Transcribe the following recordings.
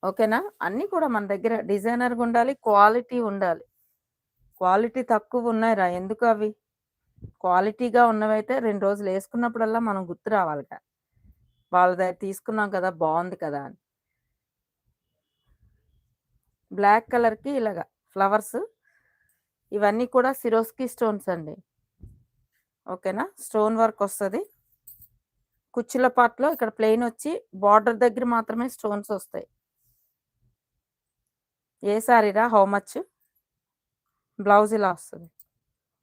ఓకేనా? అన్నీ కూడా మన దగ్గర డిజైనర్‌గా ఉండాలి. క్వాలిటీ ఉండాలి. క్వాలిటీ తక్కువున్నాయిరా ఎందుకవి? క్వాలిటీగా ఉన్నవైతే 2 రోజులు యేసుకున్నప్పుడల్లా మనం గుర్తు రావాలిగా. వాళ్ళ దగ్గర తీసుకున్నాం కదా! బావుంది కదా! అని. బ్లాక్ కలర్‌కి ఇలాగ ఫ్లవర్స్ ఇవన్నీ కూడా సిరోస్కి స్టోన్స్ అండి. ఓకేనా? స్టోన్ వర్క్ ఒస్తది. కుచ్చుల పార్ట్‌లో ఇక్కడ ప్లెయినొచ్చి బార్డర్ దగ్గర మాత్రమే స్టోన్స్ ఒస్తాయి. ఏ సారీరా? How much? బ్లౌజ్ ఇలా ఒస్తది.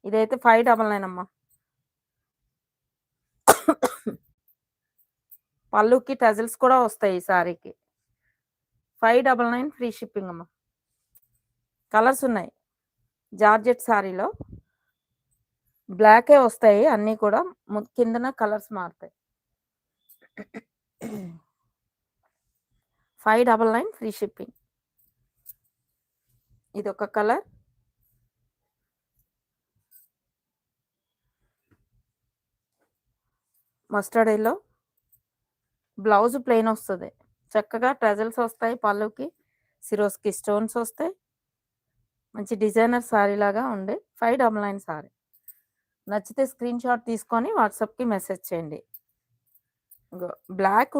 ఇదైతే 599 అమ్మా. పళ్ళుకి టజిల్స్ కూడా వస్తాయి ఈ సారీకి. 599 ఫ్రీ షిప్పింగ్ అమ్మా. కలర్స్ ఉన్నాయి. జార్జెట్ సారీలో బ్లాకే వస్తాయి అన్నీ కూడా. కిందన కలర్స్ మారుతాయి. 599 ఫ్రీ షిప్పింగ్. ఇదొక colour. Mustard yellow. Blouse plain వస్తది. చక్కగా టజిల్స్ వస్తాయి పళ్ళుకి. సిరోస్కి స్టోన్స్ వస్తాయి. మంచి డిజైనర్ సారీలాగా ఉండే 599 సారీ. నచ్చితే స్క్రీన్ షాట్ తీసుకొని వాట్సాప్‌కి మెసేజ్ చేయండి. ఇగో బ్లాక్